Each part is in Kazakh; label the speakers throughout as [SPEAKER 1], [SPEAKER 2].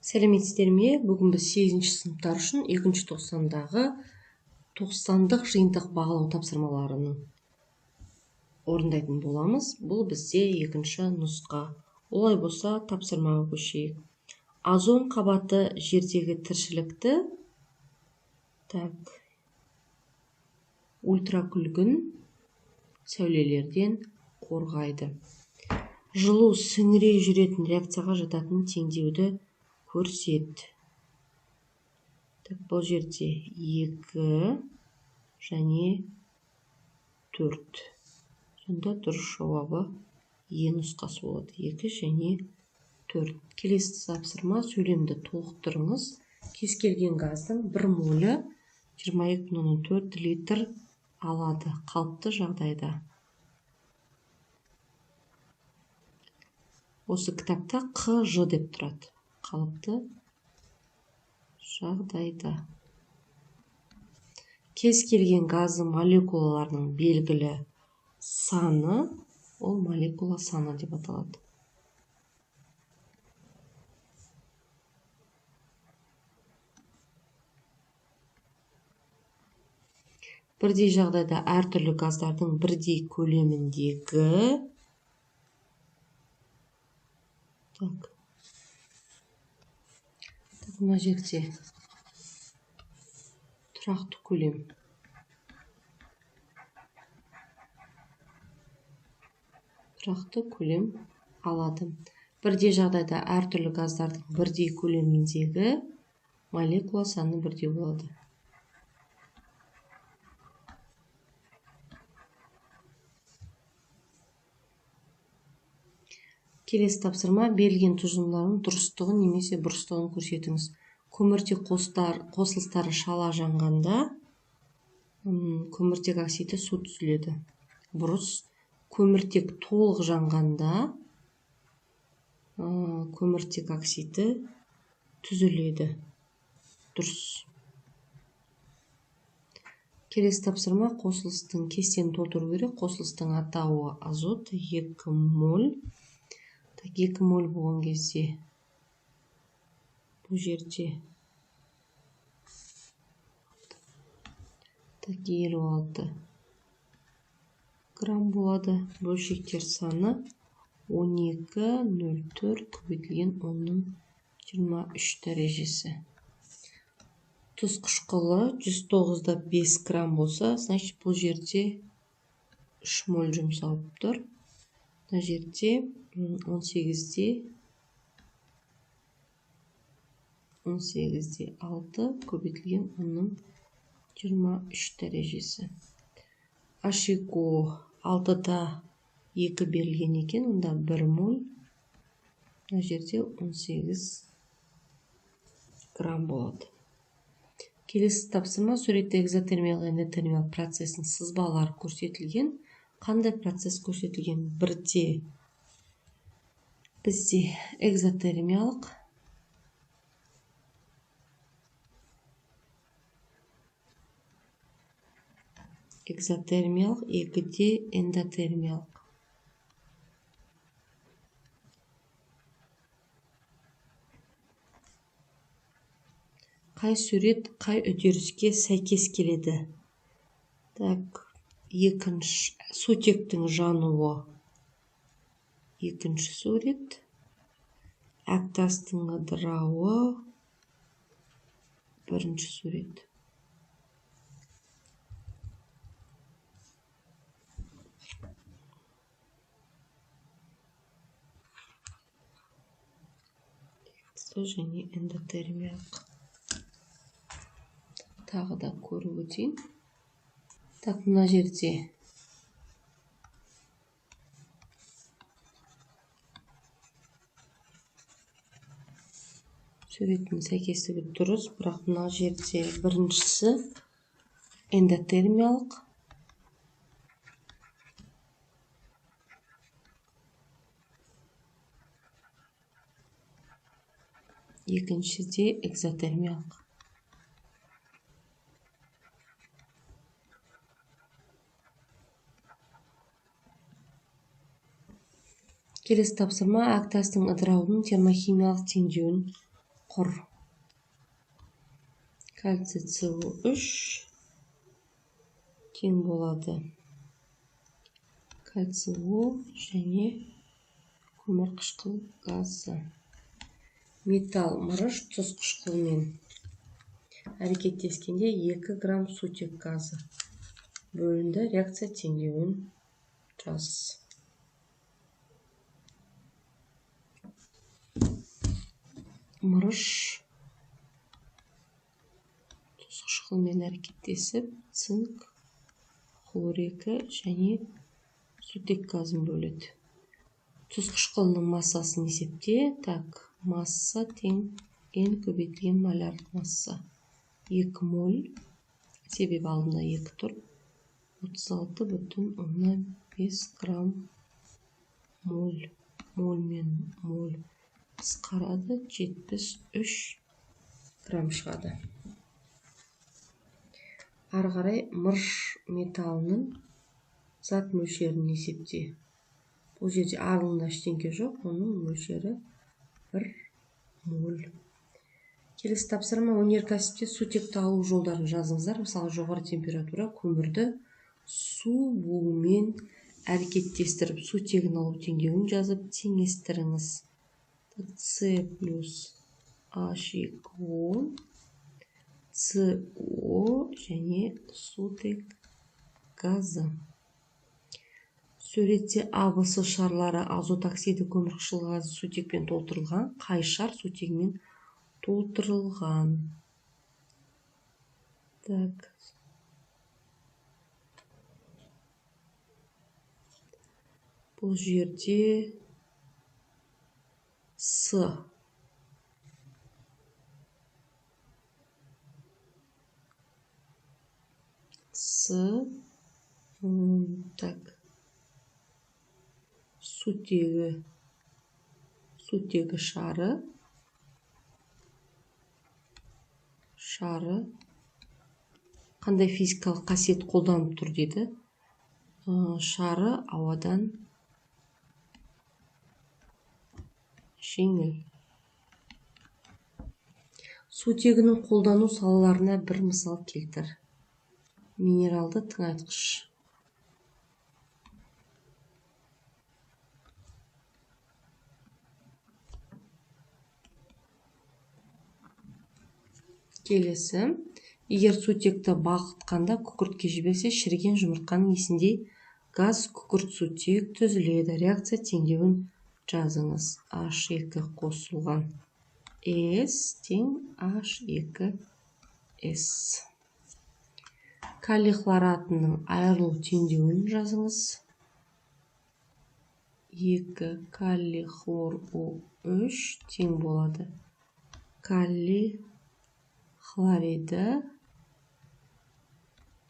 [SPEAKER 1] Сәлеметсіздер ме? Бүгін біз 8-ші сыныптар үшін 2-ші тоқсандағы 90-дық жиынтық бағалау тапсырмаларының орындайтын боламыз. Бұл бізде 2-ші нұсқа. Олай болса, тапсырмаға көшейік. Озон қабаты жердегі тіршілікті ультракүлгін сәулелерден қорғайды. Жылу сіңіре жүретін реакцияға жататын теңдеуді көрсет. Бұл жерде 2 және 4. Сонда дұрыс жауабы Е нұсқасы болады. 2 және 4. Келесі тапсырма: сөйлемді толықтырыңыз. Кез келген газдың 1 молі 22,4 литр алады қалыпты жағдайда. Осы кітапта қ-ж деп тұрады. Қалыпты жағдайда. Кез келген газдың молекулаларының белгілі саны, ол молекула саны деп аталады. Бірдей жағдайда әртүрлі газдардың бірдей көлеміндегі мына жерде тұрақты көлем. Тұрақты көлем алады. Бірдей жағдайда әртүрлі газдардың бірдей көлеміндегі молекула саны бірдей болады. Келесі тапсырма: берілген тұжырымдардың дұрыстығын немесе бұрыстығын көрсетіңіз. Көміртек қосылыстары шала жанғанда көміртек оксиді су түзіледі. Бұрыс. Көміртек толық жанғанда көміртек оксиді түзіледі. Дұрыс. Келесі тапсырма: қосылыстың кестені толтыру керек. Қосылыстың атауы азот 2 моль. 2 моль болған кезде бұл жерде 56 грамм болады. Бөлшектер саны 12,04 көбейтілген 10-23 дәрежесі. Тұз қышқылы 109,5 грамм болса, значит бұл жерде 3 моль жұмсалып тұр. Мына жерде 18-де 6 көбейтілген 10-23 дәрежесі. HCO 6-да 2 берілген екен, онда 1 моль. Мына жерде 18 грамм болады. Келесі тапсырма: суретте экзотермиялық эндотермиялық процестің сызбалары көрсетілген. Қандай процесс көрсетілген? Бізде экзотермиялық, екіде эндотермиялық. Қай сурет қай үдеріске сәйкес келеді? Сутектің жануы 2-ші сурет. Әктастың ыдырауы 1-ші сурет. Және эндотермиялық. Тағы да көріп өтейін. Мына жерде суреттің сәйкестігі дұрыс, бірақ мына жерде 1-шісі эндотермиялық, 2-шіде экзотермиялық. Келесі тапсырма: әктастың ыдырауының термохимиялық теңдеуін құр. Кальций СО3 тең болады кальций О және көмір қышқыл газы. Металл мырыш тұз қышқылмен әрекеттескенде 2 грамм сутек газы бөлінді. Реакция теңдеуін жаз. Мырыш тұз қышқылмен әрекеттесіп, цинк, хлор-2 және сутек газын бөледі. Тұз қышқылының массасын есепте. Масса тең N көбейтілген молярлық масса. 2 моль, себебі алдында 2 тұр. 36,5 грамм моль. Моль мен моль қысқарады, 73 грамм шығады. Ары қарай мырыш металының зат мөлшерін есепте. Бұл жерде арылында ештеңке жоқ, оның мөлшері 1 моль. Келесі тапсырма: өнеркәсіпте сутекті алу жолдарын жазыңыздар. Мысалы, жоғары температура көмірді су буымен әрекеттестіріп, сутегін алу теңдеуін жазып теңестіріңіз. С плюс H2O, СО және сутек газы. Суретте АБС шарлары азот оксиді көмір қышқыл газы сутекпен толтырылған, қай шар сутегімен толтырылған. Бұл жерде С. Сутегі шары қандай физикалық қасиет қолданып тұр дейді. Шары ауадан жеңіл. Сутегінің қолдану салаларына бір мысал келтір. Минералды тыңайтқыш. Келесі: егер сутекті балқытқанда күкіртке жіберсе, шіріген жұмыртқаның иісіндей газ күкірт-сутек түзіледі. Реакция теңдеуін жазыңыз. H2 қосылған S тең H2S. Калий хлоратының айырылу теңдеуін жазыңыз. 2 калий хлор O3 тең болады калий хлориді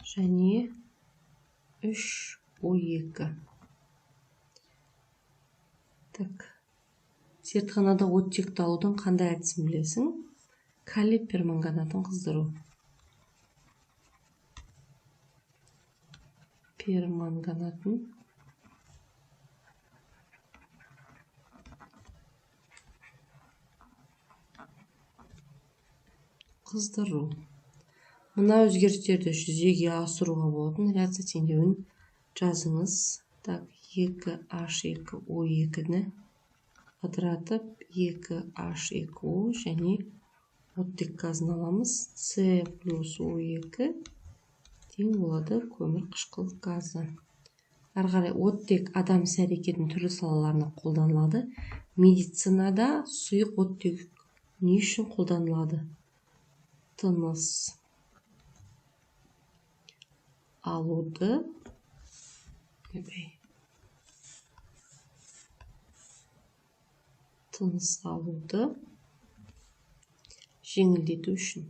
[SPEAKER 1] және 3O2. Зертханада оттекті алудың қандай әдісін білесің? Калий перманганатын қыздыру. Перманганатын қыздыру. Мына өзгерістерді жүзеге асыруға болатын реакция теңдеуін жазыңыз. 2H2O2-ні ыдыратып, 2H2O және оттек газын аламыз. С плюс O2 тең болады көмір қышқыл газы. Ары қарай оттек адам іс-әрекетінің түрлі салаларына қолданылады. Медицинада сұйық оттек не үшін қолданылады? Тыныс алуды жеңілдету үшін.